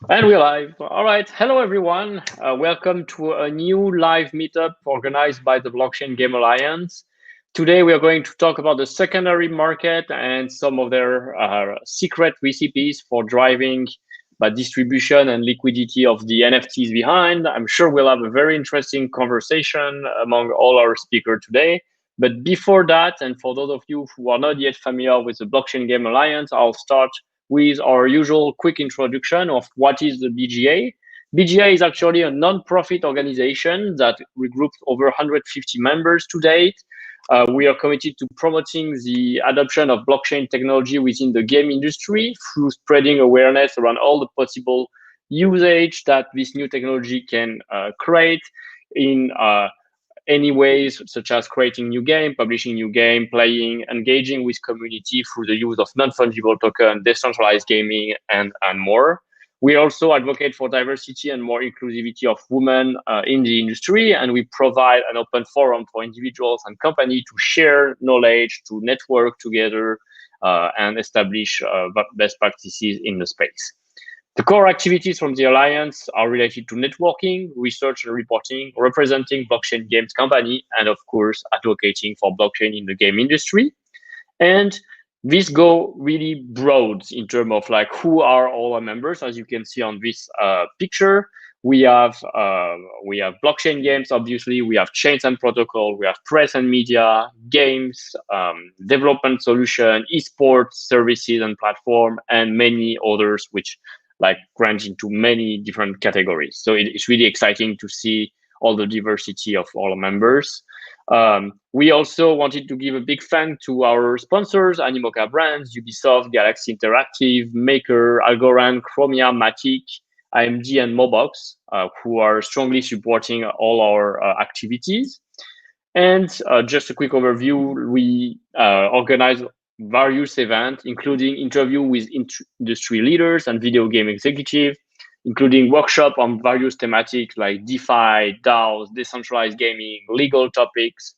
And we're live. All right. Hello, everyone. Welcome to a new live meetup organized by the Blockchain Game Alliance. Today, we are going to talk about the secondary market and some of their secret recipes for driving distribution and liquidity of the NFTs behind. I'm sure we'll have a very interesting conversation among all our speakers today. But before that, and for those of you who are not yet familiar with the Blockchain Game Alliance, I'll start with our usual quick introduction of what is the BGA. BGA is actually a non-profit organization that regroups over 150 members to date. We are committed to promoting the adoption of blockchain technology within the game industry through spreading awareness around all the possible usage that this new technology can create in any ways, such as creating new game, publishing new game, playing, engaging with community through the use of non-fungible token, decentralized gaming, and more. We also advocate for diversity and more inclusivity of women in the industry, and we provide an open forum for individuals and companies to share knowledge, to network together, and establish best practices in the space. The core activities from the Alliance are related to networking, research and reporting, representing blockchain games company, and of course, advocating for blockchain in the game industry. And this go really broad in terms of like who are all our members. As you can see on this picture, we have blockchain games, obviously, we have chains and protocol, we have press and media, games, development solution, esports, services and platform, and many others, which like range into many different categories. So it's really exciting to see all the diversity of all members. We also wanted to give a big thank to our sponsors, Animoca Brands, Ubisoft, Galaxy Interactive, Maker, Algorand, Chromia, Matic, AMD, and Mobox, who are strongly supporting all our activities. And just a quick overview, we organize various events, including interview with industry leaders and video game executives, including workshop on various thematics like DeFi, DAOs, decentralized gaming, legal topics.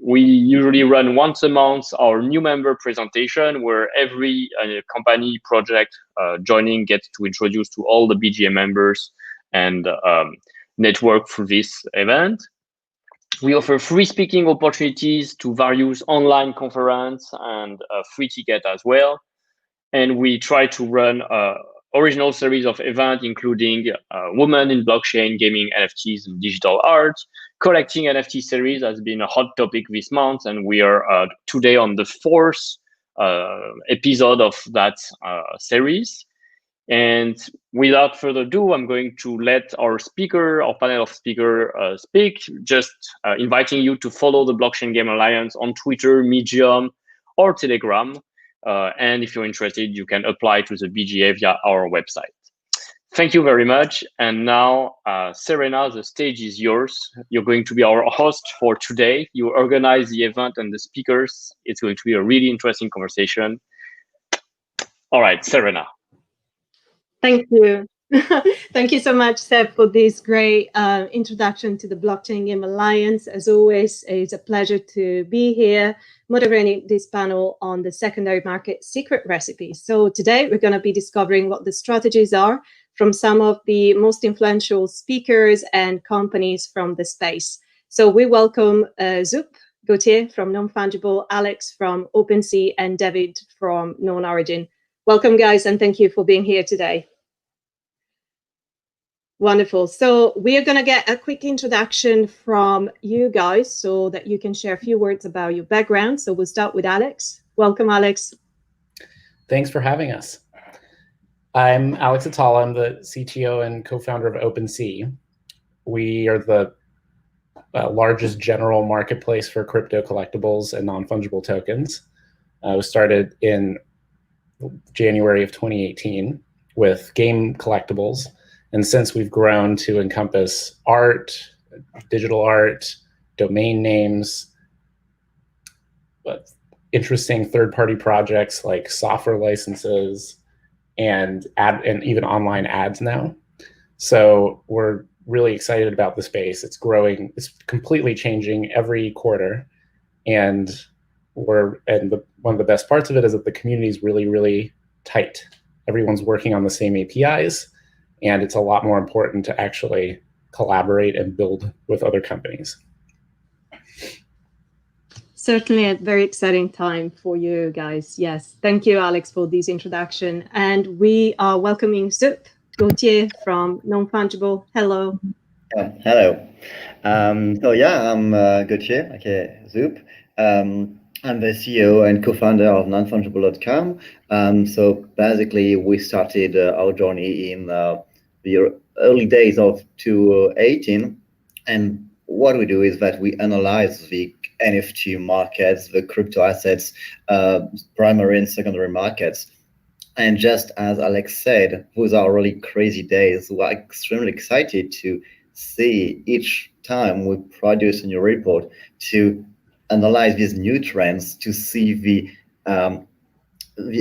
We usually run once a month our new member presentation where every company project joining gets to introduce to all the BGA members and network through this event. We offer free speaking opportunities to various online conference and free ticket as well. And we try to run original series of events, including women in blockchain, gaming, NFTs, and digital art. Collecting NFT series has been a hot topic this month, and we are today on the fourth episode of that series. And without further ado, I'm going to let our panel of speakers speak, just inviting you to follow the Blockchain Game Alliance on Twitter, Medium, or Telegram. And if you're interested, you can apply to the BGA via our website. Thank you very much. And now, Serena, the stage is yours. You're going to be our host for today. You organize the event and the speakers. It's going to be a really interesting conversation. All right, Serena. Thank you. Thank you so much, Seb, for this great introduction to the Blockchain Game Alliance. As always, it's a pleasure to be here moderating this panel on the secondary market secret recipes. So today we're going to be discovering what the strategies are from some of the most influential speakers and companies from the space. So we welcome Gauthier from Non-Fungible, Alex from OpenSea, and David from KnownOrigin. Welcome, guys, and thank you for being here today. Wonderful. So we are going to get a quick introduction from you guys so that you can share a few words about your background. So we'll start with Alex. Welcome, Alex. Thanks for having us. I'm Alex Atallah. I'm the CTO and co-founder of OpenSea. We are the largest general marketplace for crypto collectibles and non-fungible tokens. We started in January of 2018 with game collectibles. And since we've grown to encompass art, digital art, domain names, but interesting third-party projects like software licenses and even online ads now. So we're really excited about the space. It's growing. It's completely changing every quarter. And one of the best parts of it is that the community is really, really tight. everyone's working on the same APIs, and it's a lot more important to actually collaborate and build with other companies. Certainly a very exciting time for you guys. Yes, thank you, Alex, for this introduction. And we are welcoming Gauthier from Non-Fungible. Hello. Hello. So yeah, I'm Gauthier, okay, Zup. I'm the CEO and co-founder of nonfungible.com. So basically, we started our journey in the early days of 2018, and what we do is that we analyze the NFT markets, the crypto assets, primary and secondary markets. And just as Alex said, those are really crazy days. We're extremely excited to see each time we produce a new report to analyze these new trends, to see the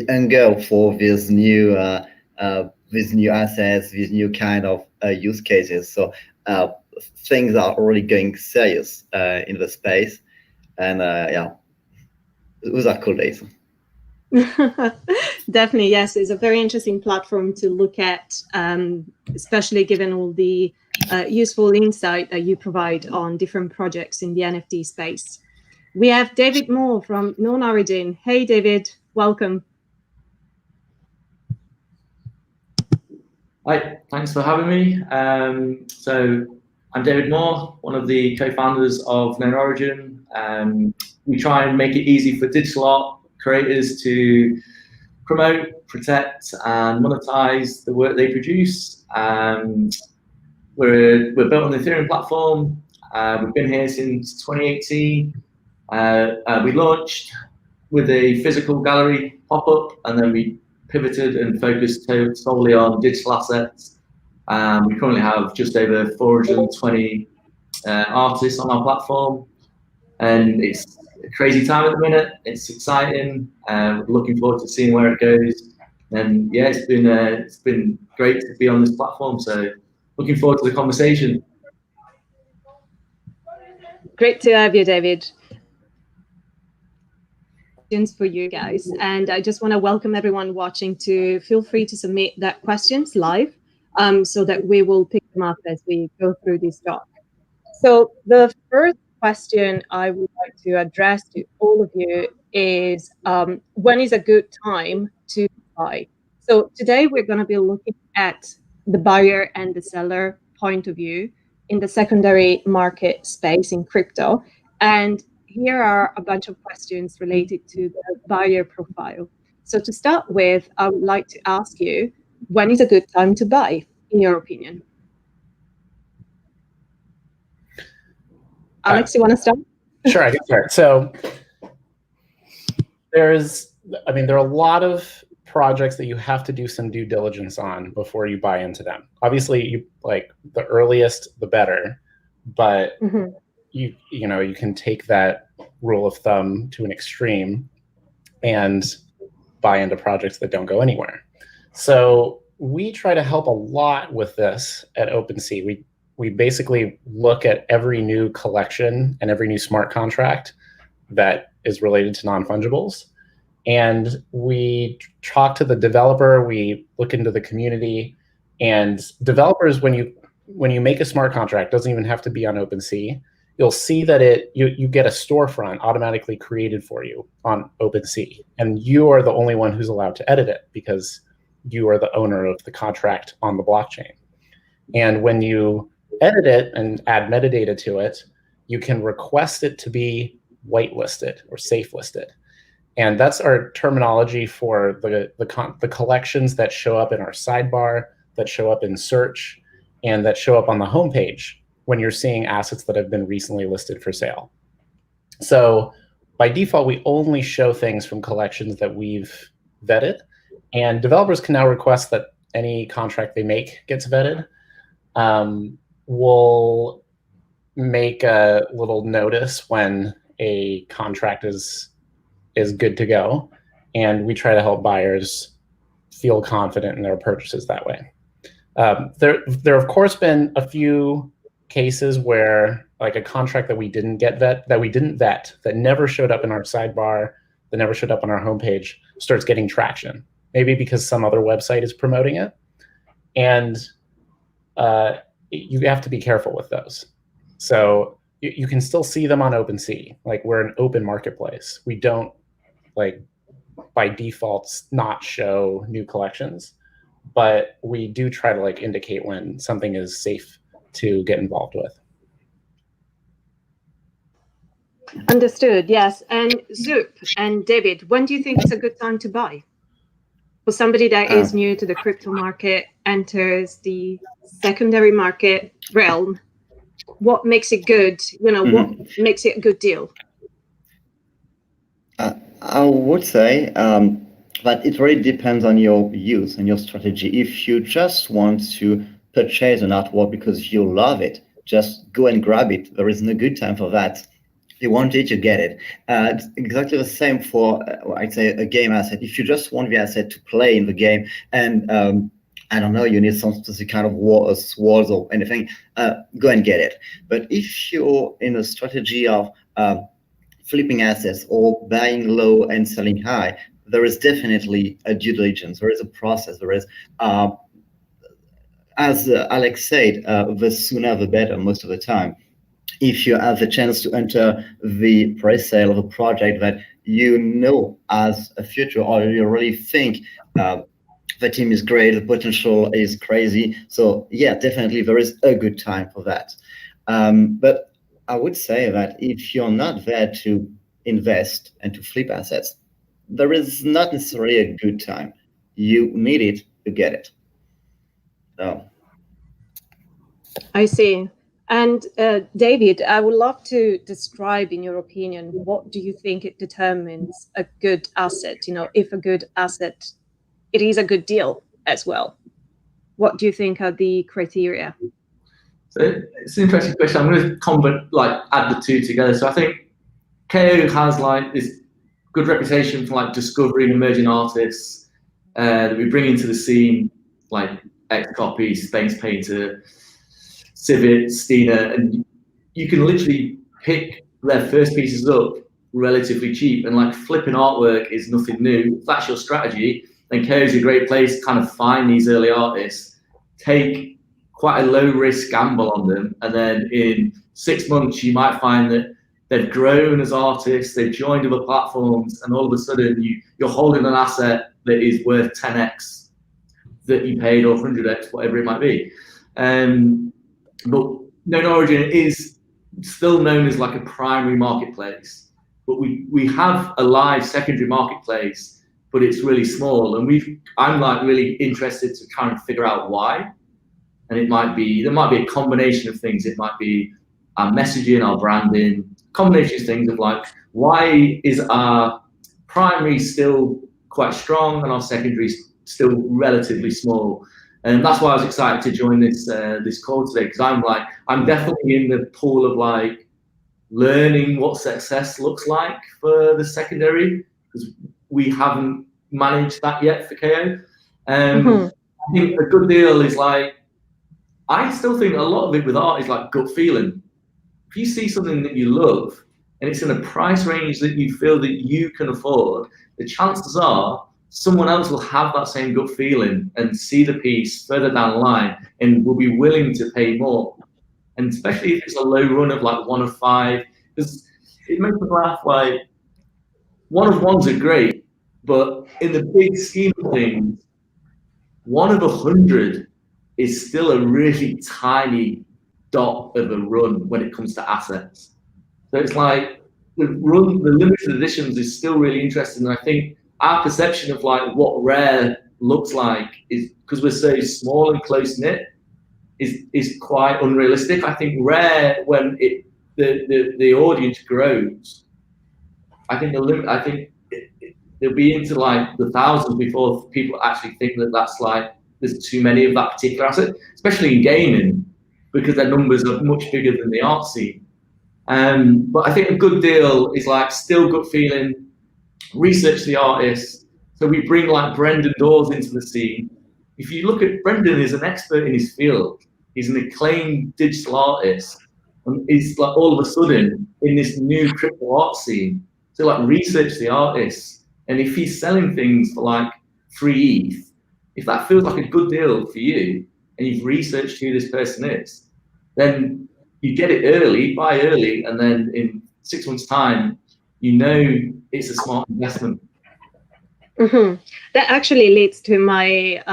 angle for these new assets, these new kind of use cases. So things are really going serious in the space, and yeah, those are cool days. Definitely, yes. It's a very interesting platform to look at, especially given all the useful insight that you provide on different projects in the NFT space. We have David Moore from KnownOrigin. Hey, David, welcome. Hi, thanks for having me. So I'm David Moore, one of the co-founders of KnownOrigin. We try and make it easy for digital art creators to promote, protect, and monetize the work they produce. We're built on the Ethereum platform. We've been here since 2018. We launched with a physical gallery pop-up, and then we pivoted and focused solely on digital assets. We currently have just over 420 artists on our platform, and it's a crazy time at the minute. It's exciting. Looking forward to seeing where it goes. And yeah, it's been great to be on this platform. So looking forward to the conversation. Great to have you, David. For you guys, and I just want to welcome everyone watching to feel free to submit that questions live, so that we will pick them up as we go through this talk. So the first question I would like to address to all of you is, when is a good time to buy? So today we're going to be looking at the buyer and the seller point of view in the secondary market space in crypto, and here are a bunch of questions related to the buyer profile. So to start with, I would like to ask you, when is a good time to buy, in your opinion? Alex, you want to start? Sure, I can start. So there are a lot of projects that you have to do some due diligence on before you buy into them. Obviously, the earliest, the better, but you can take that rule of thumb to an extreme and buy into projects that don't go anywhere. So we try to help a lot with this at OpenSea. We basically look at every new collection and every new smart contract that is related to non-fungibles, and we talk to the developer. We look into the community, and developers, when you make a smart contract, doesn't even have to be on OpenSea. You'll see that you get a storefront automatically created for you on OpenSea, and you are the only one who's allowed to edit it because you are the owner of the contract on the blockchain. And when you edit it and add metadata to it, you can request it to be whitelisted or safe listed. And that's our terminology for the collections that show up in our sidebar, that show up in search, and that show up on the homepage when you're seeing assets that have been recently listed for sale. So by default, we only show things from collections that we've vetted, and developers can now request that any contract they make gets vetted. We'll make a little notice when a contract is good to go, and we try to help buyers feel confident in their purchases that way. There of course been a few cases where, like, a contract that we didn't vet, that never showed up in our sidebar, that never showed up on our homepage, starts getting traction maybe because some other website is promoting it. And you have to be careful with those. So you can still see them on OpenSea. Like, we're an open marketplace. We don't, like, by default not show new collections, but we do try to, like, indicate when something is safe to get involved with. Understood, yes. And Zup and David, when do you think it's a good time to buy? For somebody that is new to the crypto market, enters the secondary market realm, what makes it good? You know, what makes it a good deal? I would say that it really depends on your use and your strategy. If you just want to purchase an artwork because you love it, just go and grab it. There is no good time for that. If you want it, you get it. It's exactly the same for, I'd say, a game asset. If you just want the asset to play in the game and I don't know, you need some specific kind of walls or anything, go and get it. But if you're in a strategy of flipping assets or buying low and selling high, there is definitely a due diligence. There is a process. There is, as Alex said, the sooner the better most of the time. If you have the chance to enter the pre-sale of a project that you know as a future, or you really think the team is great, the potential is crazy. So yeah, definitely there is a good time for that. But I would say that if you're not there to invest and to flip assets, there is not necessarily a good time. You need it to get it. So. I see. And David, I would love to describe, in your opinion, what do you think it determines a good asset? You know, if a good asset, it is a good deal as well. What do you think are the criteria? So it's an interesting question. I'm going to add the two together. So I think KO has like this good reputation for like discovering emerging artists that we bring into the scene, like Xcopy, Space Painter, Civet, Stina, and you can literally pick their first pieces up relatively cheap, and like flipping artwork is nothing new. If that's your strategy, then KO is a great place to kind of find these early artists, take quite a low risk gamble on them, and then in 6 months you might find that they've grown as artists, they've joined other platforms, and all of a sudden you're holding an asset that is worth 10x that you paid, or 100x, whatever it might be. But KnownOrigin is still known as like a primary marketplace, but we have a live secondary marketplace, but it's really small, and I'm like really interested to kind of figure out why. And there might be a combination of things. It might be our messaging, our branding, combination of things of like, why is our primary still quite strong and our secondary still relatively small? And that's why I was excited to join this call today, because I'm definitely in the pool of like learning what success looks like for the secondary, because we haven't managed that yet for KO. I think a good deal is like, I still think a lot of it with art is like gut feeling. If you see something that you love and it's in a price range that you feel that you can afford, the chances are someone else will have that same gut feeling and see the piece further down the line and will be willing to pay more. And especially if it's a low run of like 1 of 5, because it makes me laugh. Like 1 of 1s are great, but in the big scheme of things, 1 of 100 is still a really tiny dot of a run when it comes to assets. So it's like the limited editions is still really interesting. And I think our perception of like what rare looks like is, because we're so small and close knit, is quite unrealistic. I think rare, when the audience grows, I think they'll be into like the thousands before people actually think that that's like there's too many of that particular asset, especially in gaming, because their numbers are much bigger than the art scene. But I think a good deal is like still gut feeling, research the artists. So we bring like Brendan Dawes into the scene. If you look at Brendan, is an expert in his field. He's an acclaimed digital artist, and he's like all of a sudden in this new crypto art scene. So like research the artists, and if he's selling things for like free ETH, if that feels like a good deal for you and you've researched who this person is, then you get it early, buy early, and then in 6 months' time, you know it's a smart investment. Mm-hmm. That actually leads to my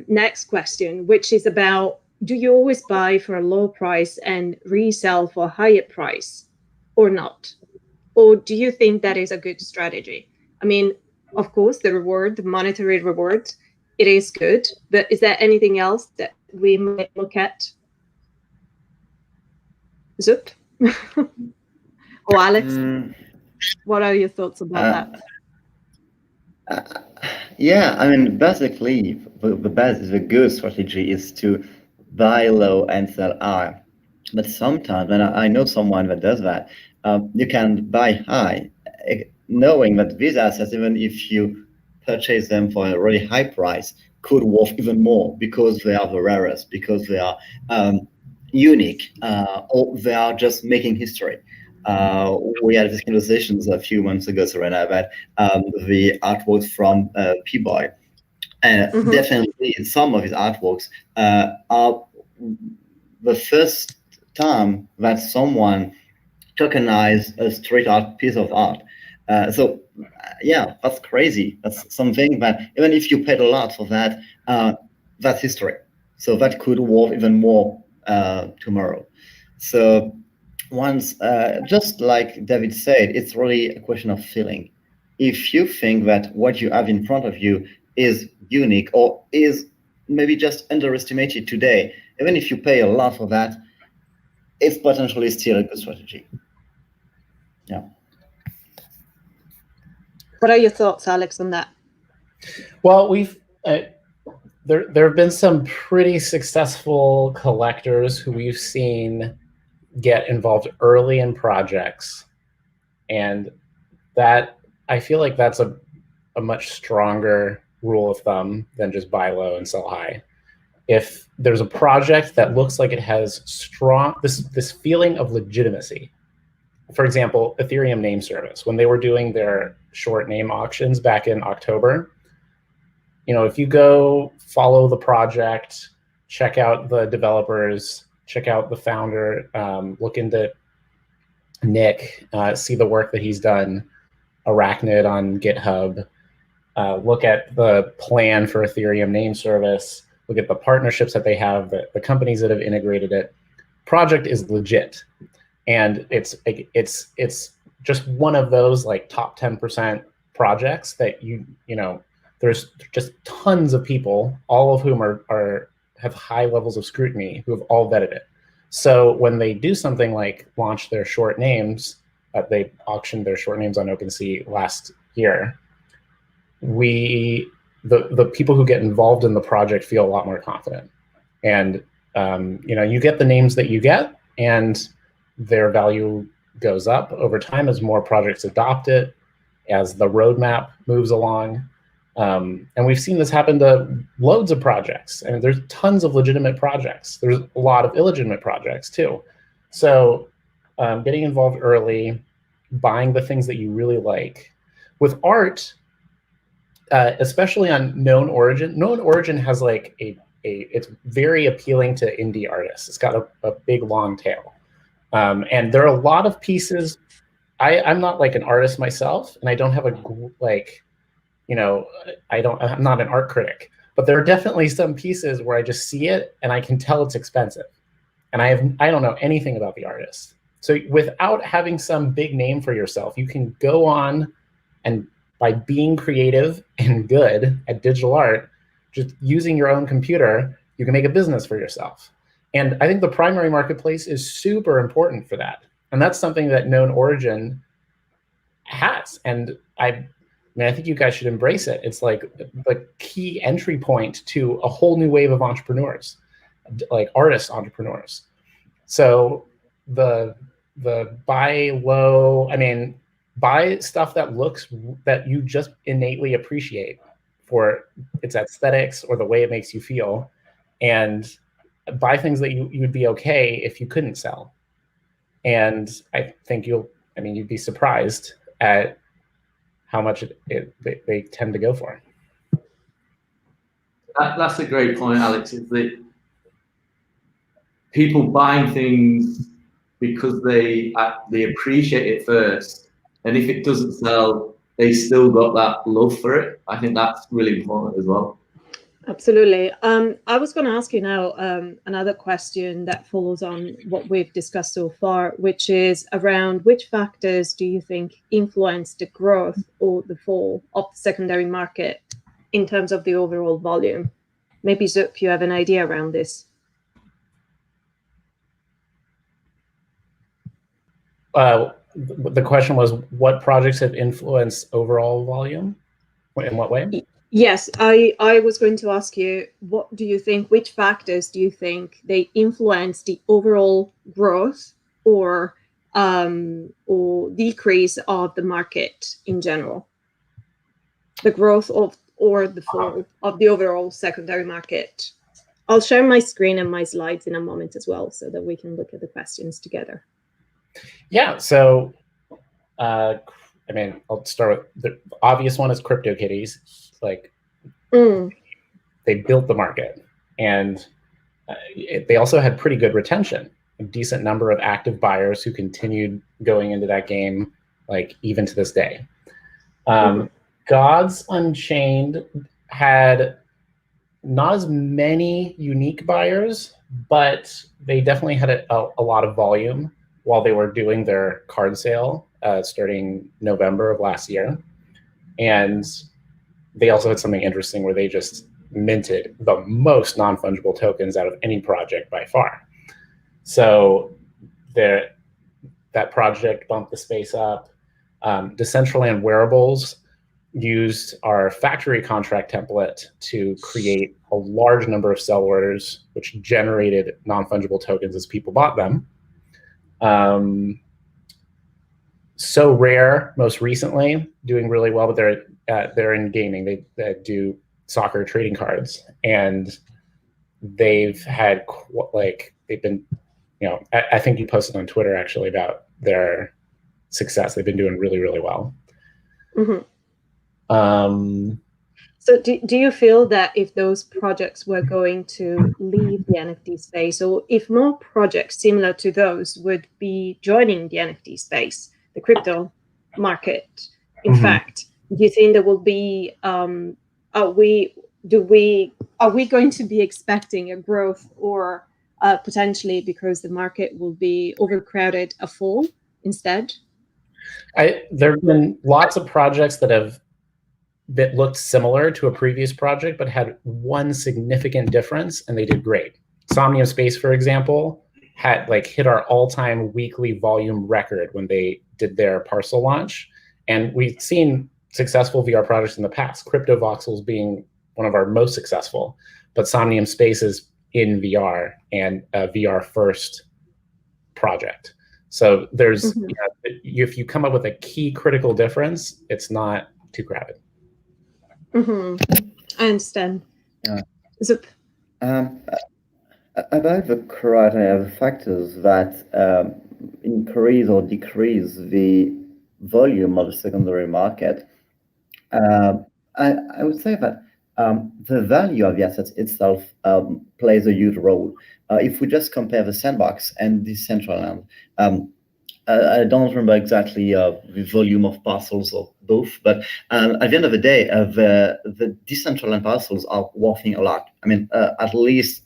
next question, which is about, do you always buy for a low price and resell for a higher price or not? Or do you think that is a good strategy? I mean, of course, the reward, the monetary reward, it is good, but is there anything else that we might look at? Zup? Or Alex? What are your thoughts about that? Yeah, I mean, basically, the good strategy is to buy low and sell high. But sometimes, and I know someone that does that, you can buy high, knowing that these assets, even if you purchase them for a really high price, could worth even more because they are the rarest, because they are unique, or they are just making history. We had these conversations a few months ago, Serena, about the artworks from P-Boy. And definitely some of his artworks are the first time that someone tokenized a street art piece of art. So yeah, that's crazy. That's something that even if you paid a lot for that, that's history. So that could worth even more tomorrow. So once, just like David said, it's really a question of feeling. If you think that what you have in front of you is unique or is maybe just underestimated today, even if you pay a lot for that, it's potentially still a good strategy. Yeah. What are your thoughts, Alex, on that? Well, we've there have been some pretty successful collectors who we've seen get involved early in projects, and that I feel like that's a much stronger rule of thumb than just buy low and sell high. If there's a project that looks like it has strong this feeling of legitimacy, for example, Ethereum name service, when they were doing their short name auctions back in October, you know, if you go follow the project, check out the developers, check out the founder, look into Nick, see the work that he's done, Arachnid on GitHub, look at the plan for Ethereum name service, look at the partnerships that they have, the companies that have integrated it. Project is legit. And it's just one of those like top 10% projects that you know, there's just tons of people, all of whom have high levels of scrutiny, who have all vetted it. So when they do something like launch their short names, they auctioned their short names on OpenSea last year, the people who get involved in the project feel a lot more confident. And you know, you get the names that you get, and their value goes up over time as more projects adopt it, as the roadmap moves along. And we've seen this happen to loads of projects. And there's tons of legitimate projects. There's a lot of illegitimate projects too. So getting involved early, buying the things that you really like. With art, especially on KnownOrigin, KnownOrigin has like it's very appealing to indie artists. It's got a big long tail. And there are a lot of pieces. I'm not like an artist myself, and I don't have you know, I'm not an art critic, but there are definitely some pieces where I just see it and I can tell it's expensive, and I don't know anything about the artist. So without having some big name for yourself, you can go on, and by being creative and good at digital art, just using your own computer, you can make a business for yourself. And I think the primary marketplace is super important for that. And that's something that KnownOrigin has. And I think you guys should embrace it. It's like the key entry point to a whole new wave of entrepreneurs, like artist entrepreneurs. So the buy low, buy stuff that you just innately appreciate for its aesthetics or the way it makes you feel, and buy things that you'd be okay if you couldn't sell. And I think you'd be surprised at how much they tend to go for. That's a great point, Alex. Is that people buying things because they appreciate it first, and if it doesn't sell, they still got that love for it. I think that's really important as well. Absolutely. I was going to ask you now another question that follows on what we've discussed so far, which is around which factors do you think influence the growth or the fall of the secondary market in terms of the overall volume? Maybe Zup, you have an idea around this. The question was, what projects have influenced overall volume? In what way? Yes, I was going to ask you, what do you think, which factors do you think they influence the overall growth or decrease of the market in general? The growth of or the fall of the overall secondary market. I'll share my screen and my slides in a moment as well, so that we can look at the questions together. Yeah, so I mean, I'll start with the obvious one is CryptoKitties. Like, they built the market, and they also had pretty good retention, a decent number of active buyers who continued going into that game, like even to this day. Gods Unchained had not as many unique buyers, but they definitely had a lot of volume while they were doing their card sale starting November of last year. And they also had something interesting where they just minted the most non-fungible tokens out of any project by far. So that project bumped the space up. Decentraland Wearables used our factory contract template to create a large number of sell orders, which generated non-fungible tokens as people bought them. So Rare, most recently, doing really well, but they're in gaming. They do soccer trading cards, and they've had they've been, I think you posted on Twitter actually about their success. They've been doing really, really well. So do you feel that if those projects were going to leave the NFT space, or if more projects similar to those would be joining the NFT space, the crypto market, in fact, do you think there will be, are we going to be expecting a growth, or potentially, because the market will be overcrowded, a fall instead? There have been lots of projects that looked similar to a previous project, but had one significant difference, and they did great. Somnium Space, for example, had hit our all-time weekly volume record when they did their parcel launch. And we've seen successful VR projects in the past, Crypto Voxels being one of our most successful, but Somnium Space is in VR and a VR first project. So there's, if you come up with a key critical difference, it's not too crowded. I understand. Zup. About the criteria of factors that increase or decrease the volume of the secondary market, I would say that the value of the assets itself plays a huge role. If we just compare the Sandbox and Decentraland, I don't remember exactly the volume of parcels or both, but at the end of the day, the Decentraland parcels are worth a lot. I mean, at least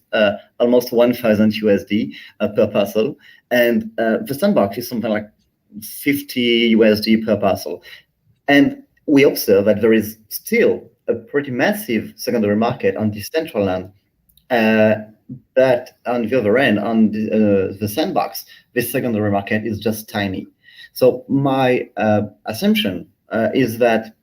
almost 1,000 USD per parcel, and the Sandbox is something like 50 USD per parcel. And we observe that there is still a pretty massive secondary market on Decentraland. But on the other end, on the Sandbox, the secondary market is just tiny. So my assumption is that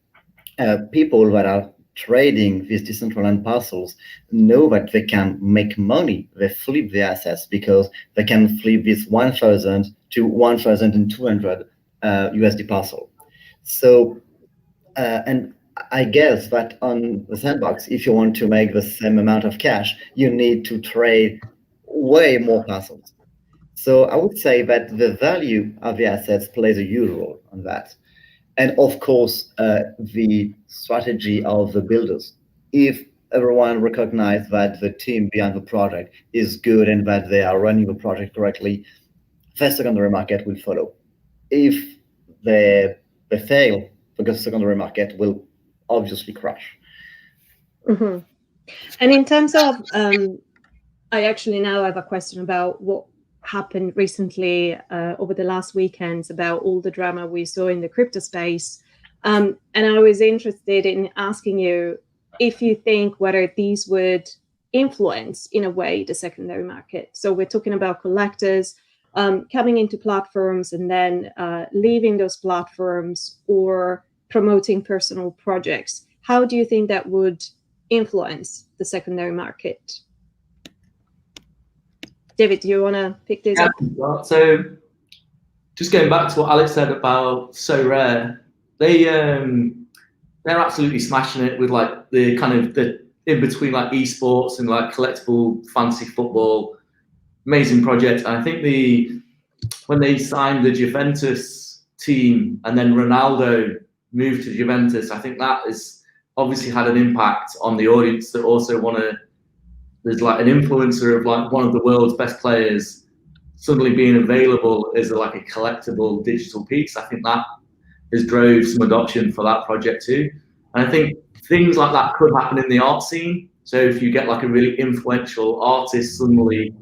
people that are trading these Decentraland parcels know that they can make money. They flip the assets because they can flip this 1,000 to 1,200 USD parcel. So, and I guess that on the Sandbox, if you want to make the same amount of cash, you need to trade way more parcels. So I would say that the value of the assets plays a huge role on that. And of course, the strategy of the builders. If everyone recognize that the team behind the project is good and that they are running the project correctly, the secondary market will follow. If they fail, the secondary market will obviously crash. Mm-hmm. And in terms of, I actually now have a question about what happened recently over the last weekends about all the drama we saw in the crypto space. And I was interested in asking you if you think whether these would influence, in a way, the secondary market. So we're talking about collectors coming into platforms and then leaving those platforms or promoting personal projects. How do you think that would influence the secondary market? David, do you want to pick this up? So just going back to what Alex said about So Rare, they're absolutely smashing it with like the kind of the in between like esports and like collectible fantasy football. Amazing project. And I think when they signed the Juventus team and then Ronaldo moved to Juventus, I think that has obviously had an impact on the audience that also want to. There's like an influencer of like one of the world's best players suddenly being available as like a collectible digital piece. I think that has drove some adoption for that project too. And I think things like that could happen in the art scene. So if you get like a really influential artist suddenly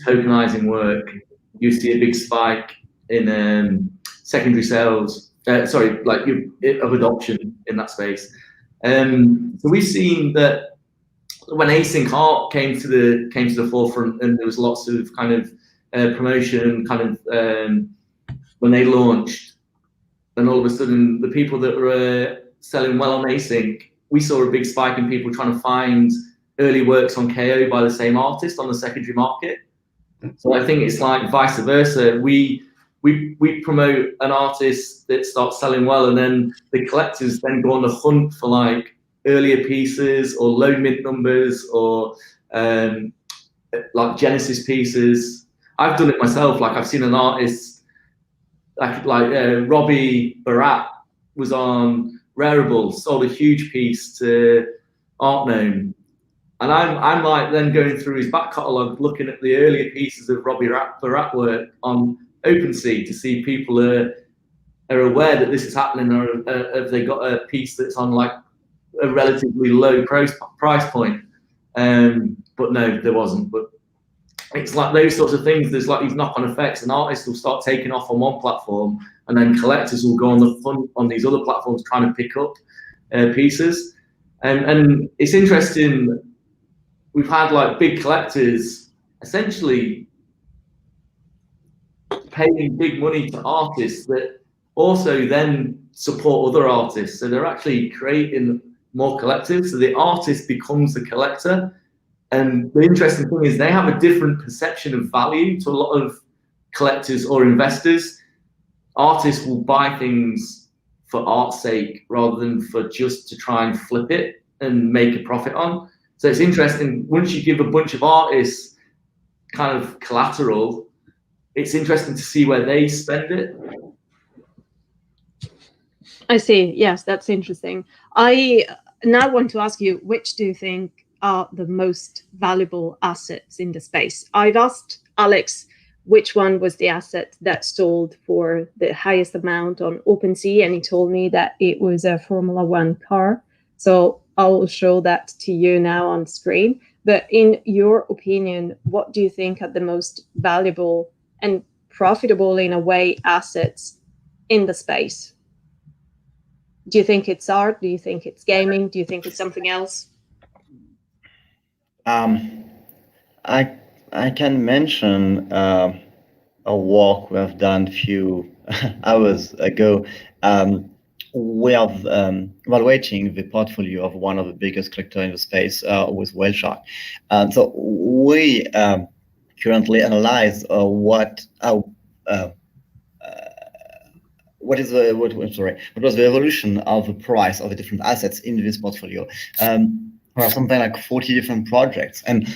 tokenizing work, you see a big spike in secondary sales. Of adoption in that space. So we've seen that when async art came to the forefront, and there was lots of kind of promotion, kind of when they launched, and all of a sudden the people that were selling well on async, we saw a big spike in people trying to find early works on KO by the same artist on the secondary market. So I think it's like vice versa. We promote an artist that starts selling well, and then the collectors then go on the hunt for like earlier pieces or low mint numbers or like Genesis pieces. I've done it myself. Like I've seen an artist like Robbie Barat was on Rareable, sold a huge piece to Art Known. And I'm like then going through his back catalogue, looking at the earlier pieces of Robbie Barat work on OpenSea to see if people are aware that this is happening, or have they got a piece that's on like a relatively low price point. But no, there wasn't. But it's like those sorts of things. There's like these knock-on effects, and artists will start taking off on one platform, and then collectors will go on the front on these other platforms trying to pick up pieces. And it's interesting. We've had like big collectors essentially paying big money to artists that also then support other artists. So they're actually creating more collectives. So the artist becomes the collector. And the interesting thing is they have a different perception of value to a lot of collectors or investors. Artists will buy things for art's sake rather than for just to try and flip it and make a profit on. So it's interesting, once you give a bunch of artists kind of collateral, it's interesting to see where they spend it. I see. Yes, that's interesting. I now want to ask you, which do you think are the most valuable assets in the space? I've asked Alex which one was the asset that sold for the highest amount on OpenSea, and he told me that it was a Formula One car. So I'll show that to you now on screen. But in your opinion, what do you think are the most valuable and profitable, in a way, assets in the space? Do you think it's art? Do you think it's gaming? Do you think it's something else? I can mention a work we have done a few hours ago. We are evaluating the portfolio of one of the biggest collectors in the space with Whale Shark. So we currently analyze what was the evolution of the price of the different assets in this portfolio. There are something like 40 different projects, and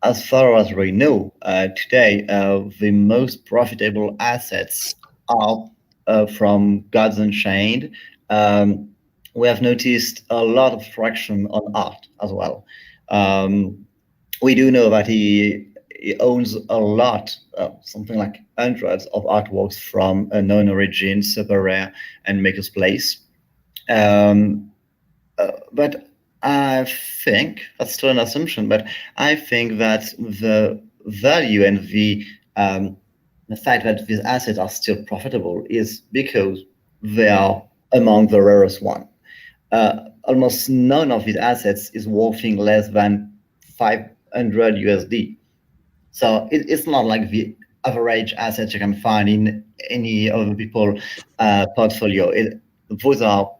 as far as we know today, the most profitable assets are from Gods Unchained, we have noticed a lot of traction on art as well. We do know that he owns a lot, something like hundreds of artworks from KnownOrigin, Super Rare, and Maker's Place. But I think that's still an assumption, but I think that the value and the fact that these assets are still profitable is because they are among the rarest one. Almost none of these assets is worthing less than 500 USD. So it's not like the average asset you can find in any other people's portfolio. Those are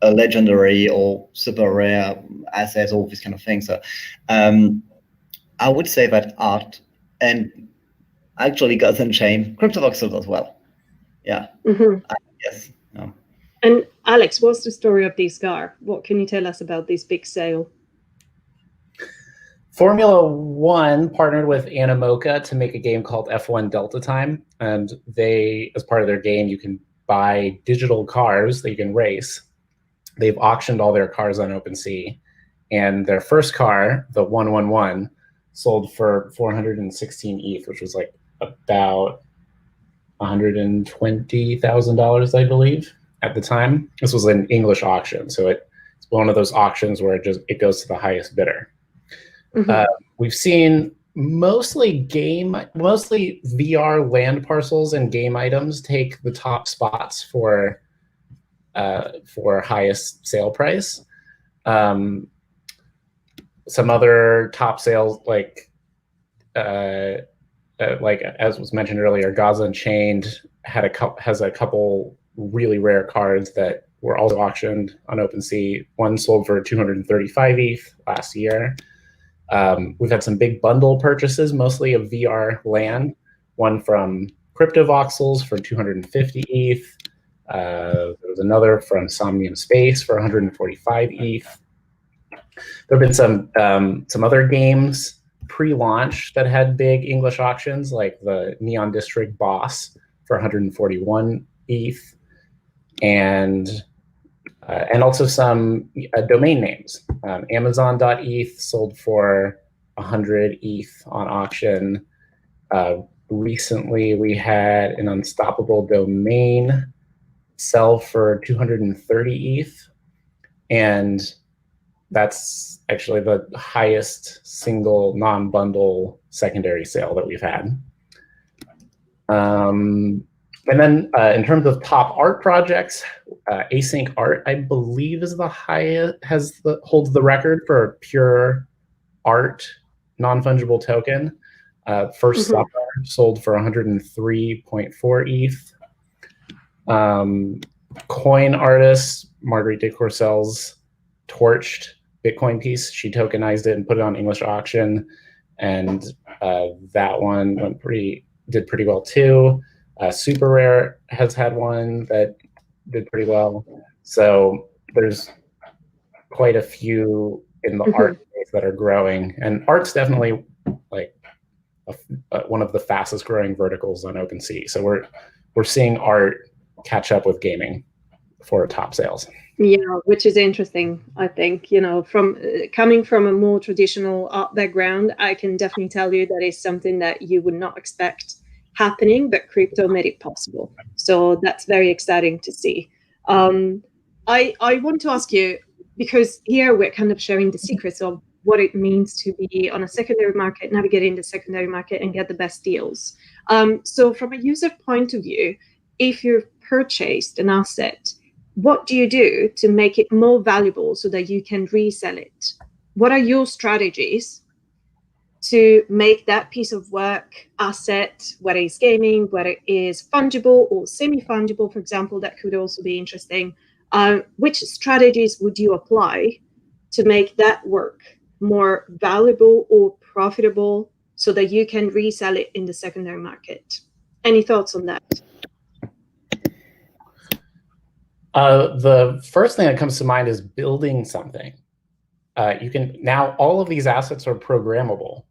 legendary or super rare assets, all these kind of things. So I would say that art and actually Gods Unchained, crypto voxels as well. Yeah. Yes. No. And Alex, what's the story of this car? What can you tell us about this big sale? Formula One partnered with Animoca to make a game called F1 Delta Time. And they, as part of their game, you can buy digital cars that you can race. They've auctioned all their cars on OpenSea. And their first car, the 111, sold for 416 ETH, which was like about $120,000, I believe, at the time. This was an English auction. So it's one of those auctions where it goes to the highest bidder. We've seen mostly VR land parcels and game items take the top spots for highest sale price. Some other top sales, like as was mentioned earlier, Gods Unchained has a couple really rare cards that were also auctioned on OpenSea. One sold for 235 ETH last year. We've had some big bundle purchases, mostly of VR land. One from Crypto Voxels for 250 ETH. There was another from Somnium Space for 145 ETH. There have been some other games pre-launch that had big English auctions, like the Neon District Boss for 141 ETH, and also some domain names. Amazon.eth sold for 100 ETH on auction. Recently, we had an Unstoppable domain sell for 230 ETH, and that's actually the highest single non-bundle secondary sale that we've had. And then in terms of top art projects, Async Art, I believe, is the highest, holds the record for a pure art non-fungible token. First Supper sold for 103.4 ETH. Coin artist Marguerite de Courcelles torched Bitcoin piece. She tokenized it and put it on English auction, and that one did pretty well too. Super Rare has had one that did pretty well. So there's quite a few in the art space that are growing, and art's definitely like one of the fastest growing verticals on OpenSea. So we're seeing art catch up with gaming for top sales. Yeah, which is interesting. I think, from coming from a more traditional art background, I can definitely tell you that is something that you would not expect happening, but crypto made it possible. So that's very exciting to see. I want to ask you, because here we're kind of sharing the secrets of what it means to be on a secondary market, navigating the secondary market and get the best deals. So from a user point of view, if you've purchased an asset, what do you do to make it more valuable so that you can resell it? What are your strategies to make that piece of work, asset, whether it's gaming, whether it is fungible or semi-fungible, for example, that could also be interesting. Which strategies would you apply to make that work more valuable or profitable so that you can resell it in the secondary market? Any thoughts on that? The first thing that comes to mind is building something. You can now, all of these assets are programmable.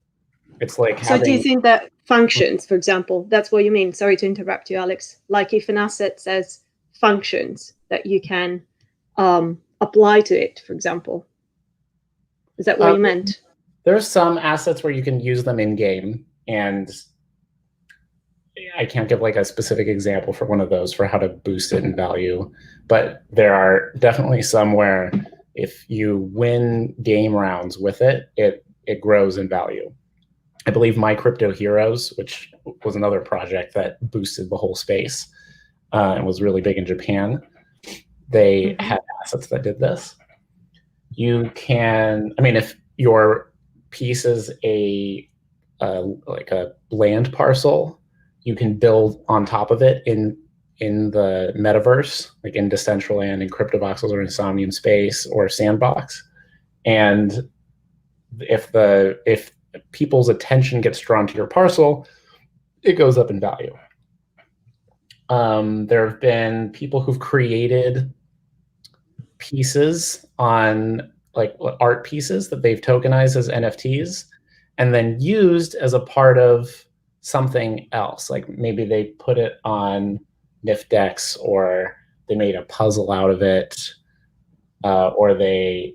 It's like so do you think that functions, for example, that's what you mean? Sorry to interrupt you, Alex. Like if an asset says functions that you can apply to it, for example? Is that what you meant? There are some assets where you can use them in game, and I can't give like a specific example for one of those for how to boost it in value, but there are definitely some where if you win game rounds with it, it grows in value. I believe My Crypto Heroes, which was another project that boosted the whole space and was really big in Japan, they had assets that did this. You can, I mean, if your piece is like a land parcel, you can build on top of it in the metaverse, like in Decentraland, in CryptoVoxels, or Insomnium Space, or Sandbox. And if people's attention gets drawn to your parcel, it goes up in value. There have been people who've created pieces on like art pieces that they've tokenized as NFTs and then used as a part of something else. Like maybe they put it on Nifdex, or they made a puzzle out of it, or they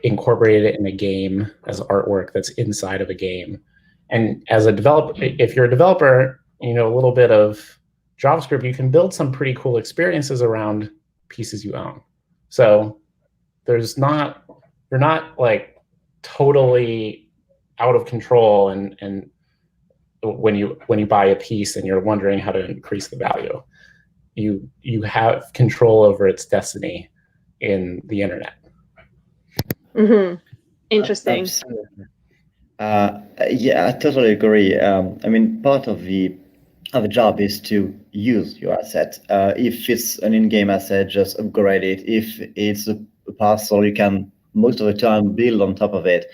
incorporated it in a game as artwork that's inside of a game. And as a developer, if you're a developer, you know a little bit of JavaScript, you can build some pretty cool experiences around pieces you own. So you're not like totally out of control and when you buy a piece and you're wondering how to increase the value. You have control over its destiny in the internet. Interesting. Yeah, I totally agree. I mean, part of the job is to use your asset. If it's an in-game asset, just upgrade it. If it's a parcel, you can most of the time build on top of it.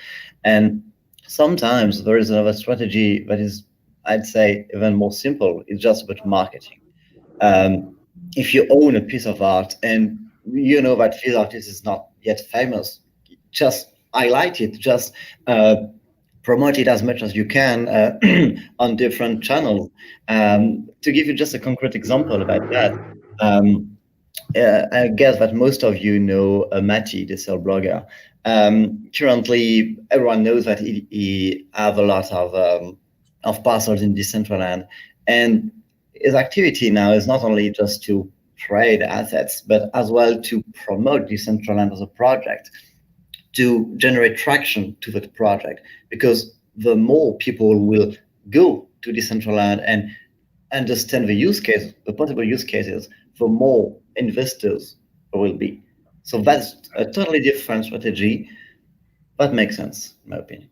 And sometimes there is another strategy that is, I'd say, even more simple. It's just about marketing. If you own a piece of art and you know that this artist is not yet famous, just highlight it, just promote it as much as you can on different channels. To give you just a concrete example about that, I guess that most of you know Matti, the cell blogger. Currently, everyone knows that he have a lot of parcels in Decentraland, and his activity now is not only just to trade assets, but as well to promote Decentraland as a project, to generate traction to that project, because the more people will go to Decentraland and understand the use case, the possible use cases, the more investors there will be. So that's a totally different strategy, but makes sense, in my opinion.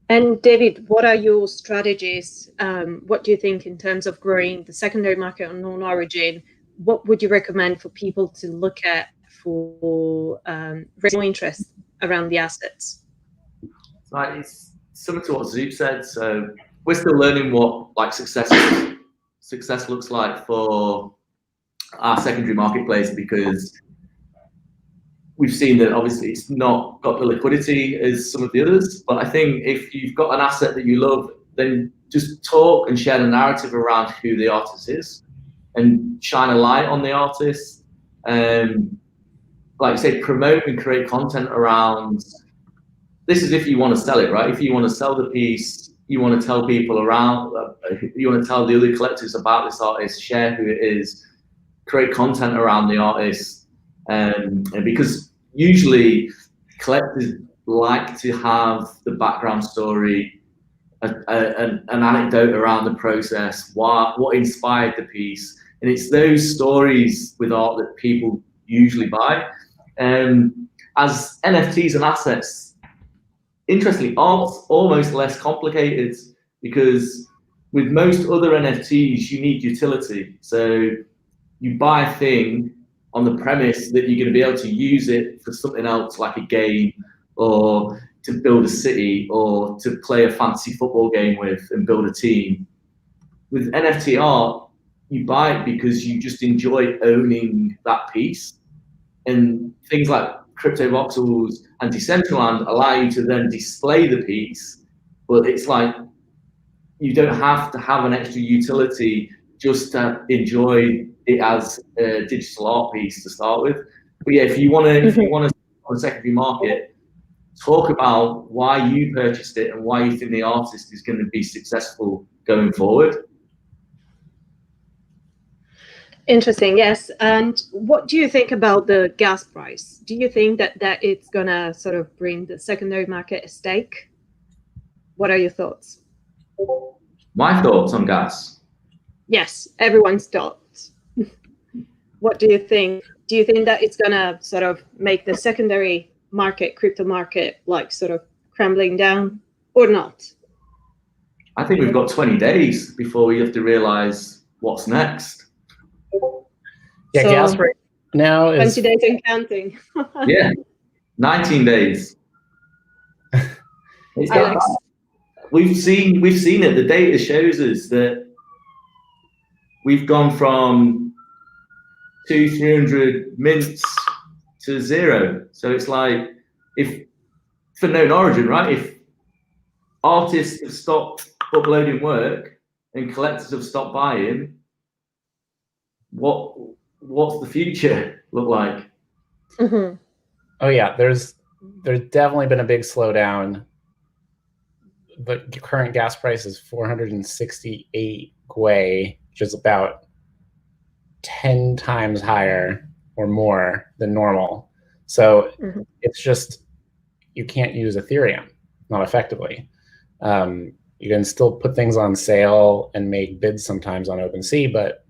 And David, what are your strategies? What do you think in terms of growing the secondary market on KnownOrigin? What would you recommend for people to look at for raising more interest around the assets? It's similar to what Zoop said. So we're still learning what like success looks like for our secondary marketplace, because we've seen that obviously it's not got the liquidity as some of the others. But I think if you've got an asset that you love, then just talk and share the narrative around who the artist is and shine a light on the artist. Like I say, promote and create content around. This is if you want to sell it, right? If you want to sell the piece, you want to tell people around, you want to tell the other collectors about this artist, share who it is, create content around the artist. And because usually collectors like to have the background story, an anecdote around the process, what inspired the piece. And it's those stories with art that people usually buy. As NFTs and assets, interestingly, art's almost less complicated, because with most other NFTs, you need utility. So you buy a thing on the premise that you're going to be able to use it for something else, like a game, or to build a city, or to play a fantasy football game with and build a team. With NFT art, you buy it because you just enjoy owning that piece. And things like CryptoVoxels and Decentraland allow you to then display the piece, but it's like you don't have to have an extra utility just to enjoy it as a digital art piece to start with. But yeah, if you want to on the secondary market, talk about why you purchased it and why you think the artist is going to be successful going forward. Interesting, yes. And what do you think about the gas price? Do you think that it's going to sort of bring the secondary market a stake? What are your thoughts? My thoughts on gas? Yes, everyone's thoughts. What do you think? Do you think that it's going to sort of make the secondary market, crypto market, like sort of crumbling down or not? I think we've got 20 days before we have to realize what's next. Yeah, so, gas right now is 20 days and counting. Yeah, 19 days. We've seen it. The data shows us that we've gone from 200-300 mints to 0. So it's like, if for KnownOrigin, right? If artists have stopped uploading work and collectors have stopped buying, what's the future look like? Mm-hmm. Oh yeah, there's definitely been a big slowdown. The current gas price is 468 gwei, which is about 10 times higher or more than normal. So it's just, you can't use Ethereum, not effectively. You can still put things on sale and make bids sometimes on OpenSea, but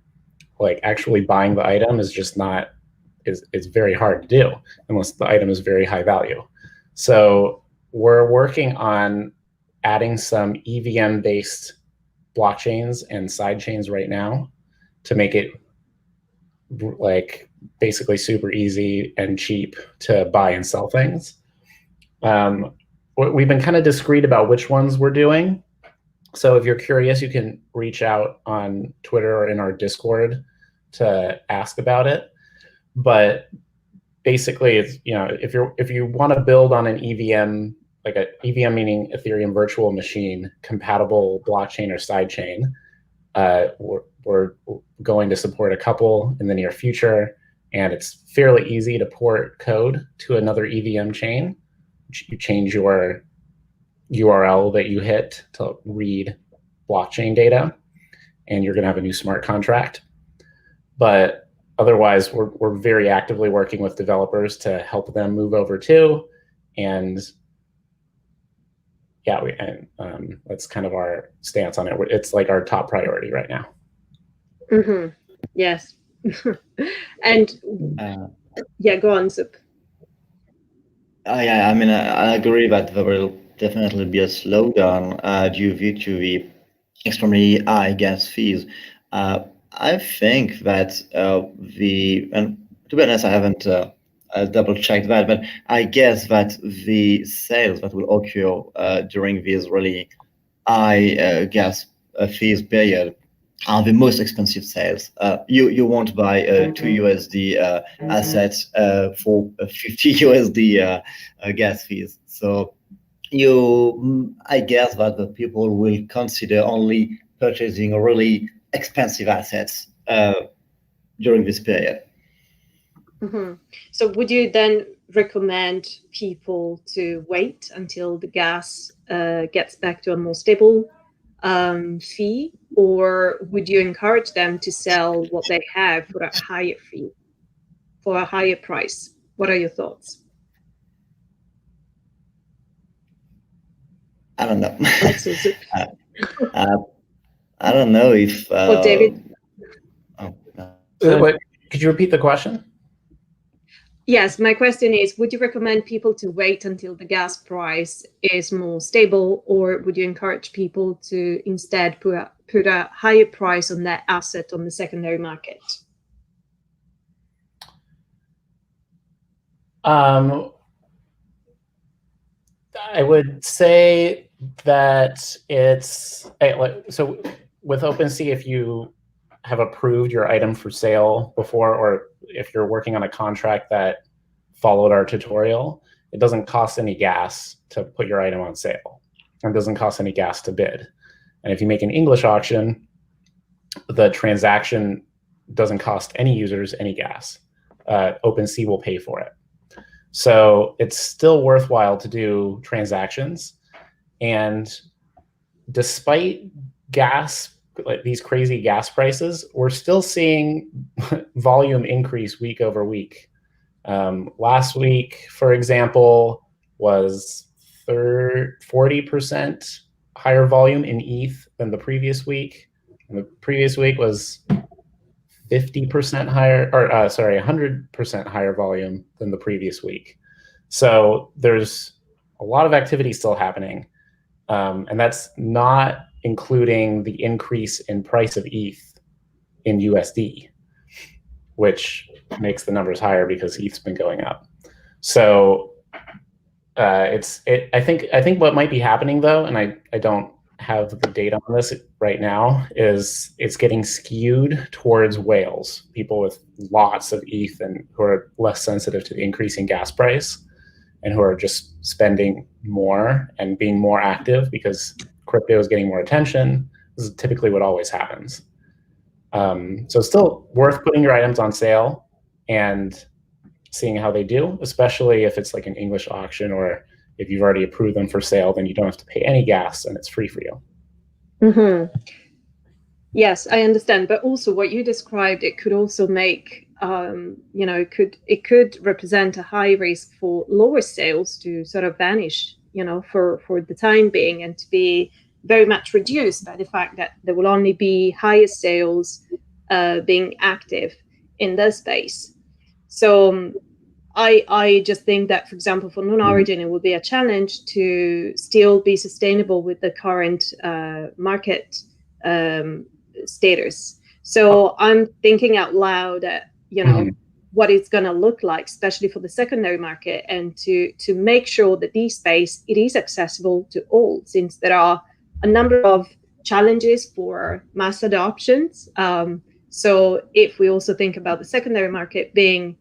like actually buying the item is just not, it's very hard to do unless the item is very high value. So we're working on adding some EVM-based blockchains and side chains right now to make it like basically super easy and cheap to buy and sell things. We've been kind of discreet about which ones we're doing. So if you're curious, you can reach out on Twitter or in our Discord to ask about it. But basically, it's, you know, if you want to build on an EVM, like a EVM meaning Ethereum virtual machine compatible blockchain or sidechain, we're going to support a couple in the near future, and it's fairly easy to port code to another EVM chain. You change your URL that you hit to read blockchain data, and you're going to have a new smart contract. But otherwise, we're very actively working with developers to help them move over too, and yeah, that's kind of our stance on it. It's like our top priority right now. Mm-hmm. Yes. And yeah, go on, Zup. Yeah, I mean, I agree that there will definitely be a slowdown due to the extremely high gas fees. I think that and to be honest, I haven't double checked that, but I guess that the sales that will occur during this really high gas fees period are the most expensive sales. You won't buy a 2 USD assets for 50 USD gas fees. So I guess that the people will consider only purchasing really expensive assets during this period. Mm-hmm. So would you then recommend people to wait until the gas gets back to a more stable fee, or would you encourage them to sell what they have for a higher fee, for a higher price? What are your thoughts? I don't know. I don't know if. Well, David. Could you repeat the question? Yes, my question is, would you recommend people to wait until the gas price is more stable, or would you encourage people to instead put a higher price on that asset on the secondary market? I would say that it's so with OpenSea, if you have approved your item for sale before, or if you're working on a contract that followed our tutorial, it doesn't cost any gas to put your item on sale. It doesn't cost any gas to bid. And if you make an English auction, the transaction doesn't cost any users any gas. OpenSea will pay for it. So it's still worthwhile to do transactions. And despite like these crazy gas prices, we're still seeing volume increase week over week. Last week, for example, was 40% higher volume in ETH than the previous week. And the previous week was 50% higher, or 100% higher volume than the previous week. So there's a lot of activity still happening. And that's not including the increase in price of ETH in USD, which makes the numbers higher because ETH's been going up. So I think what might be happening though, and I don't have the data on this right now, is it's getting skewed towards whales, people with lots of ETH and who are less sensitive to the increasing gas price and who are just spending more and being more active because crypto is getting more attention. This is typically what always happens. So it's still worth putting your items on sale and seeing how they do, especially if it's like an English auction, or if you've already approved them for sale, then you don't have to pay any gas and it's free for you. Mm-hmm. Yes, I understand. But also what you described, it could also make, it could represent a high risk for lower sales to sort of vanish, for the time being, and to be very much reduced by the fact that there will only be higher sales being active in the space. So I just think that, for example, for KnownOrigin, it will be a challenge to still be sustainable with the current market status. So I'm thinking out loud that, what it's going to look like, especially for the secondary market, and to make sure that this space, it is accessible to all, since there are a number of challenges for mass adoptions. So if we also think about the secondary market being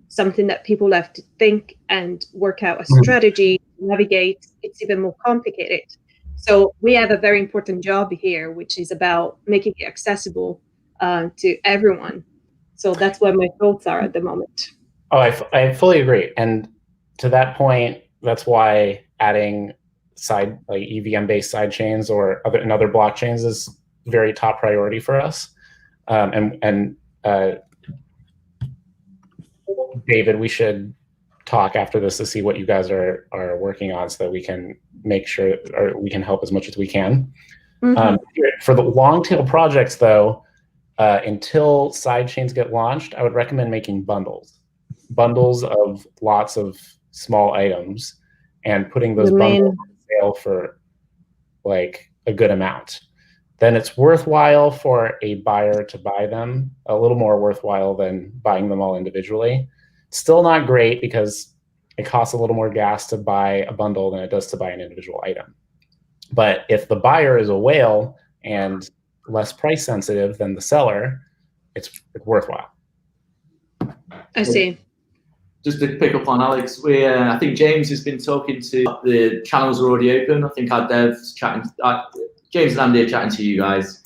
something that people have to think and work out a strategy to navigate, it's even more complicated. So we have a very important job here, which is about making it accessible to everyone. So that's what my thoughts are at the moment. Oh, I fully agree. And to that point, that's why adding EVM-based side chains or other blockchains is very top priority for us. David, we should talk after this to see what you guys are working on, so that we can make sure, or we can help as much as we can. For the long tail projects though, until side chains get launched, I would recommend making bundles of lots of small items and putting those bundles on sale for like a good amount. Then it's worthwhile for a buyer to buy them, a little more worthwhile than buying them all individually. Still not great because it costs a little more gas to buy a bundle than it does to buy an individual item. But if the buyer is a whale and less price sensitive than the seller, it's worthwhile. I see. Just to pick up on Alex, I think James has been talking to, the channels are already open. I think our devs chatting, James and Andy are chatting to you guys.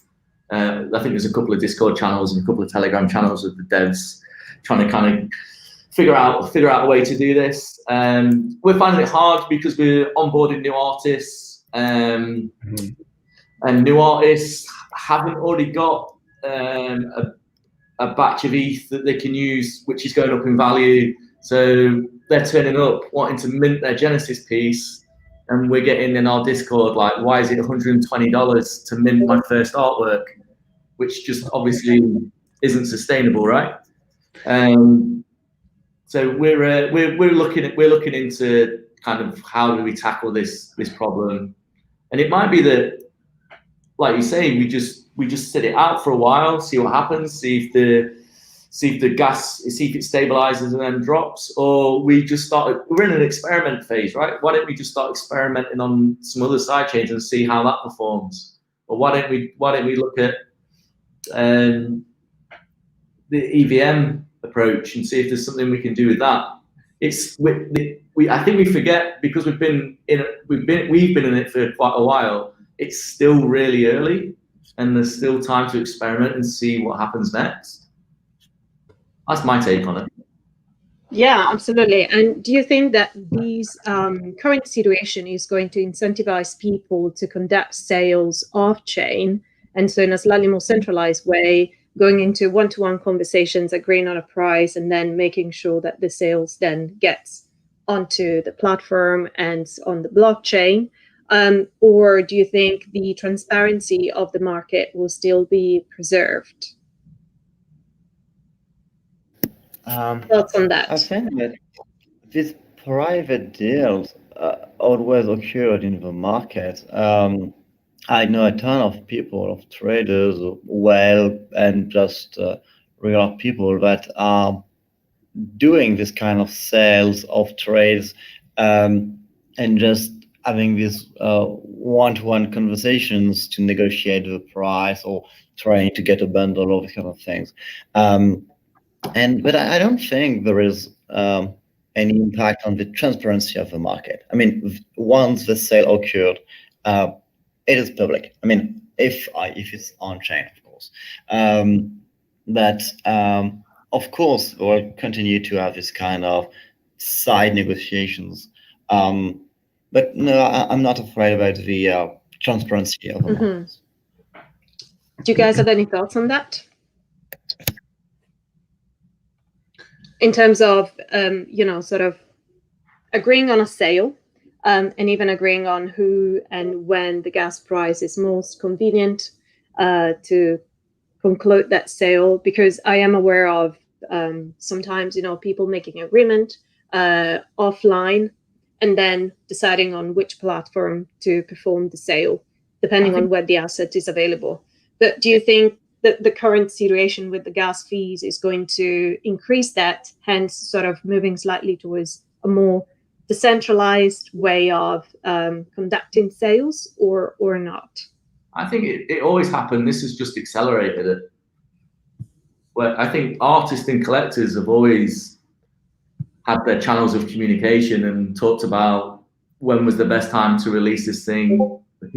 I think there's a couple of Discord channels and a couple of Telegram channels of the devs trying to kind of figure out a way to do this. We're finding it hard because we're onboarding new artists, and new artists haven't already got a batch of ETH that they can use, which is going up in value. So they're turning up wanting to mint their Genesis piece, and we're getting in our Discord like, why is it $120 to mint my first artwork, which just obviously isn't sustainable, right? So we're looking into kind of how do we tackle this problem, and it might be that, like you say, we just sit it out for a while, see what happens, see if it stabilizes and then drops, or we're in an experiment phase, right? Why don't we just start experimenting on some other side chains and see how that performs? Or why don't we look at the EVM approach and see if there's something we can do with that? I think we forget, because we've been in it for quite a while. It's still really early, and there's still time to experiment and see what happens next. That's my take on it. Yeah, absolutely. And do you think that this current situation is going to incentivize people to conduct sales off-chain, and so in a slightly more centralized way, going into one-to-one conversations, agreeing on a price, and then making sure that the sales then gets onto the platform and on the blockchain? Or do you think the transparency of the market will still be preserved? Thoughts on that? I think that these private deals always occurred in the market. I know a ton of people, of traders, and just regular people that are doing this kind of sales of trades, and just having these one-to-one conversations to negotiate the price or trying to get a bundle, all these kind of things. But I don't think there is any impact on the transparency of the market. I mean, once the sale occurred, it is public. I mean, if it's on chain, of course. But of course, we'll continue to have this kind of side negotiations. But no, I'm not afraid about the transparency of the market. Do you guys have any thoughts on that? In terms of, sort of agreeing on a sale, and even agreeing on who and when the gas price is most convenient to conclude that sale, because I am aware of sometimes, people making agreement offline and then deciding on which platform to perform the sale, depending on where the asset is available. But do you think that the current situation with the gas fees is going to increase that, hence sort of moving slightly towards a more decentralized way of conducting sales, or not? I think it always happened. This has just accelerated it. Well, I think artists and collectors have always had their channels of communication and talked about when was the best time to release this thing, I'm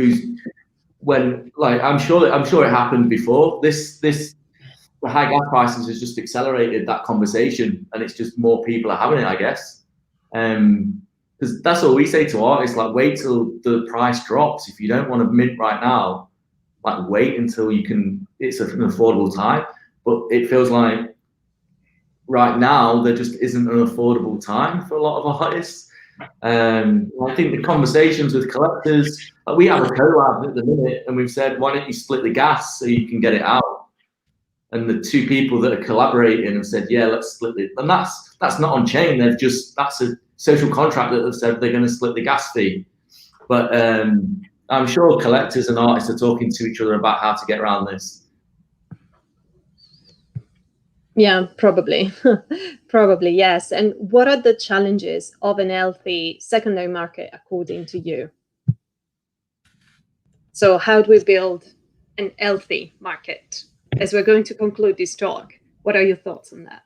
sure it happened before. The high gas prices has just accelerated that conversation, and it's just more people are having it, I guess. Because that's all we say to artists, like, wait till the price drops. If you don't want to mint right now, like, wait until you can, it's an affordable time. But it feels like right now there just isn't an affordable time for a lot of artists. I think the conversations with collectors, we have a collab at the minute, and we've said, why don't you split the gas so you can get it out? And the two people that are collaborating have said, yeah, let's split it. And that's not on chain. That's a social contract that have said they're going to split the gas fee. But I'm sure collectors and artists are talking to each other about how to get around this. Yeah, probably. Probably, yes. And what are the challenges of an healthy secondary market, according to you? So how do we build an healthy market? As we're going to conclude this talk, what are your thoughts on that?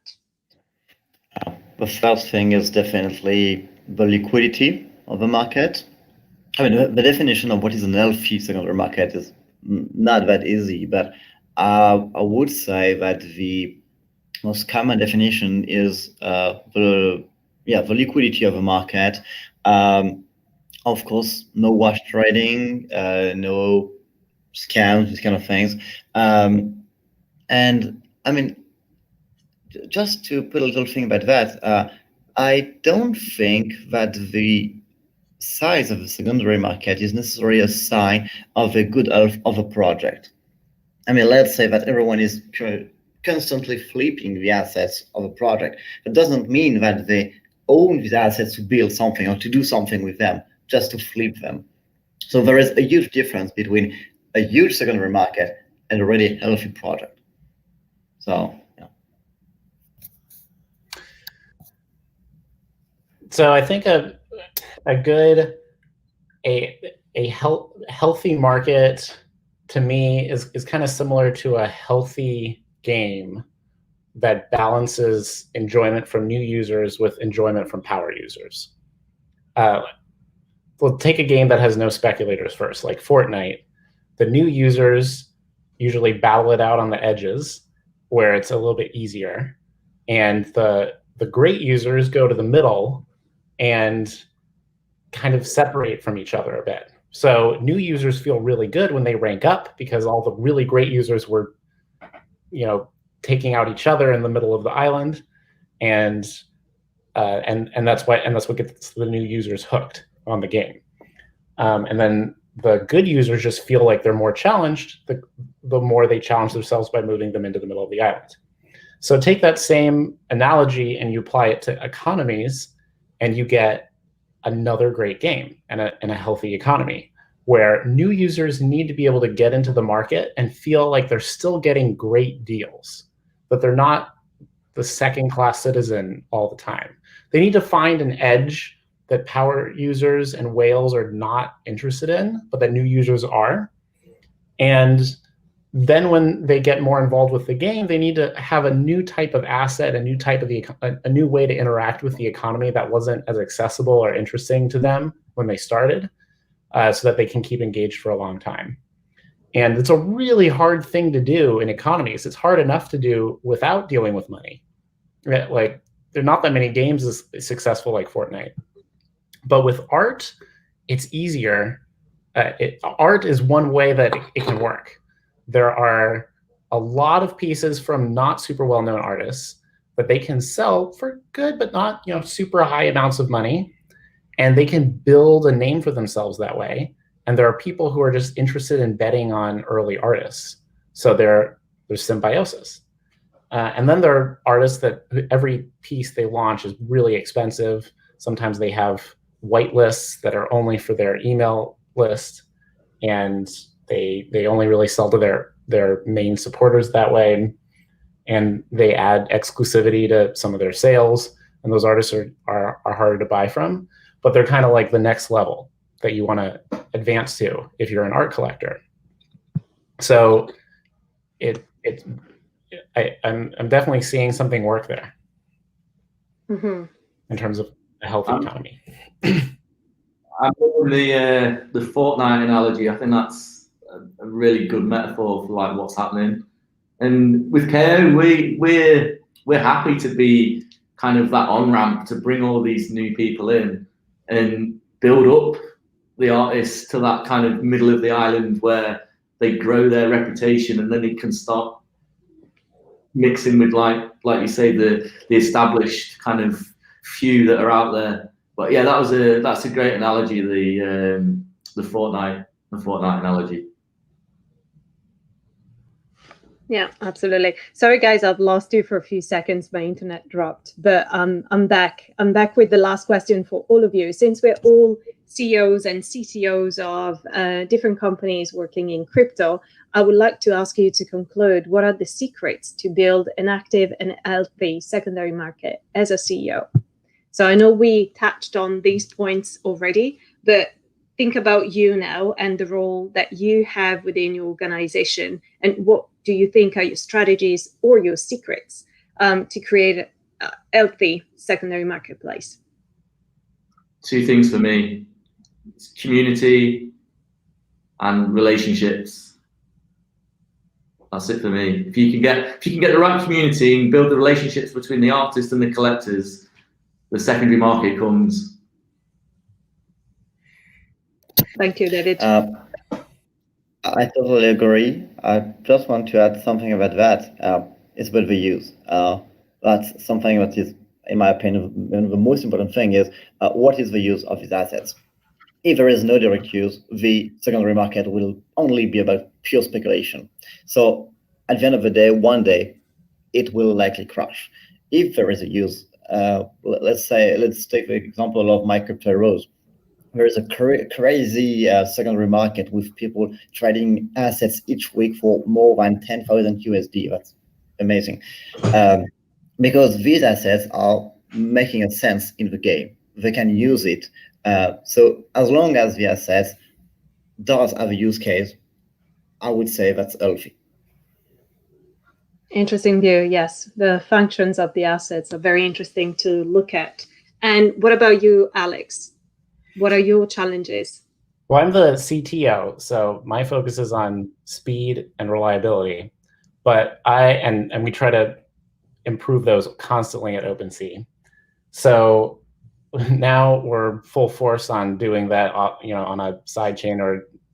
The first thing is definitely the liquidity of the market. I mean, the definition of what is an healthy secondary market is not that easy, but I would say that the most common definition is the liquidity of a market. Of course, no wash trading, no scams, these kind of things. And I mean, just to put a little thing about that, I don't think that the size of the secondary market is necessarily a sign of a good health of a project. I mean, let's say that everyone is constantly flipping the assets of a project. It doesn't mean that they own these assets to build something or to do something with them, just to flip them. So there is a huge difference between a huge secondary market and a really healthy project. So, yeah. So I think a healthy market to me is kind of similar to a healthy game that balances enjoyment from new users with enjoyment from power users. We'll take a game that has no speculators first, like Fortnite. The new users usually battle it out on the edges where it's a little bit easier. and the great users go to the middle and kind of separate from each other a bit. So new users feel really good when they rank up because all the really great users were, taking out each other in the middle of the island, and that's what gets the new users hooked on the game. And then the good users just feel like they're more challenged the more they challenge themselves by moving them into the middle of the island. So take that same analogy and you apply it to economies, and you get another great game and a healthy economy where new users need to be able to get into the market and feel like they're still getting great deals, but they're not the second-class citizen all the time. They need to find an edge that power users and whales are not interested in, but that new users are. And then when they get more involved with the game, they need to have a new type of asset, a new way to interact with the economy that wasn't as accessible or interesting to them when they started, so that they can keep engaged for a long time. And it's a really hard thing to do in economies. It's hard enough to do without dealing with money. Like, there are not that many games as successful like Fortnite. But with art, it's easier. Art is one way that it can work. There are a lot of pieces from not super well-known artists, but they can sell for good, but not super high amounts of money. And they can build a name for themselves that way. And there are people who are just interested in betting on early artists. So there's symbiosis. And then there are artists that every piece they launch is really expensive. Sometimes they have white lists that are only for their email list, and they only really sell to their main supporters that way. And they add exclusivity to some of their sales. And those artists are harder to buy from, but they're kind of like the next level that you want to advance to if you're an art collector. So I'm definitely seeing something work there in terms of a healthy economy. I'm the Fortnite analogy. I think that's a really good metaphor for like what's happening. And with KO, we're happy to be kind of that on-ramp to bring all these new people in and build up the artists to that kind of middle of the island where they grow their reputation, and then it can start mixing with like you say the established kind of few that are out there. But yeah, that's a great analogy, the Fortnite analogy. Yeah, absolutely. Sorry, guys, I've lost you for a few seconds. My internet dropped, but I'm back. I'm back with the last question for all of you. Since we're all CEOs and CTOs of different companies working in crypto, I would like to ask you to conclude, what are the secrets to build an active and healthy secondary market as a CEO? So I know we touched on these points already, but think about you now and the role that you have within your organization, and what do you think are your strategies or your secrets to create a healthy secondary marketplace? Two things for me: it's community and relationships. That's it for me. If you can get the right community and build the relationships between the artists and the collectors, the secondary market comes. Thank you, David. I totally agree. I just want to add something about that. It's about the use. That's something that is, in my opinion, the most important thing is what is the use of these assets? If there is no direct use, the secondary market will only be about pure speculation. So at the end of the day, one day, it will likely crash. If there is a use, let's take the example of my crypto rose. There is a crazy secondary market with people trading assets each week for more than 10,000 USD. That's amazing. Because these assets are making a sense in the game. They can use it. So as long as the assets does have a use case, I would say that's healthy. Interesting view. Yes, the functions of the assets are very interesting to look at. And what about you, Alex? What are your challenges? Well, I'm the CTO, so my focus is on speed and reliability. But we try to improve those constantly at OpenSea. So now we're full force on doing that, on a sidechain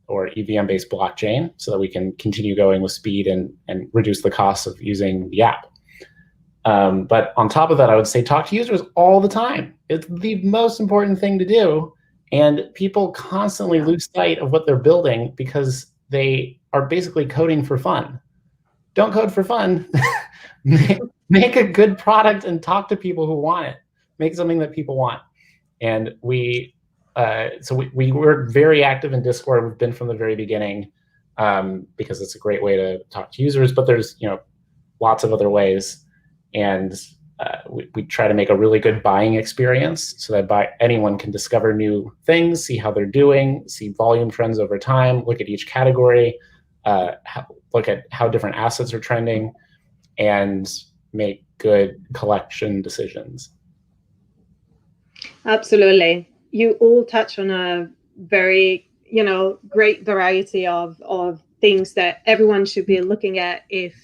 or EVM-based blockchain, so that we can continue going with speed and reduce the cost of using the app. But on top of that, I would say talk to users all the time. It's the most important thing to do. And people constantly lose sight of what they're building because they are basically coding for fun. Don't code for fun. Make a good product and talk to people who want it. Make something that people want. And we were very active in Discord. We've been from the very beginning because it's a great way to talk to users. But there's lots of other ways. And we try to make a really good buying experience so that anyone can discover new things, see how they're doing, see volume trends over time, look at each category, look at how different assets are trending, and make good collection decisions. Absolutely. You all touch on a very, great variety of things that everyone should be looking at if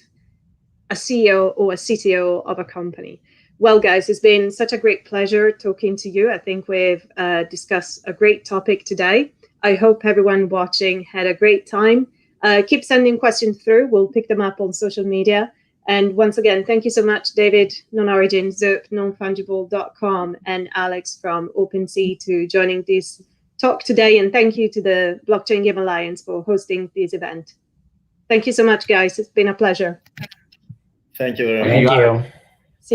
a CEO or a CTO of a company. Well, guys, it's been such a great pleasure talking to you. I think we've discussed a great topic today. I hope everyone watching had a great time. Keep sending questions through. We'll pick them up on social media. And once again, thank you so much, David, KnownOrigin, Zup, nonfungible.com, and Alex from OpenSea to joining this talk today. And thank you to the Blockchain Game Alliance for hosting this event. Thank you so much, guys. It's been a pleasure. Thank you very much. Thank you.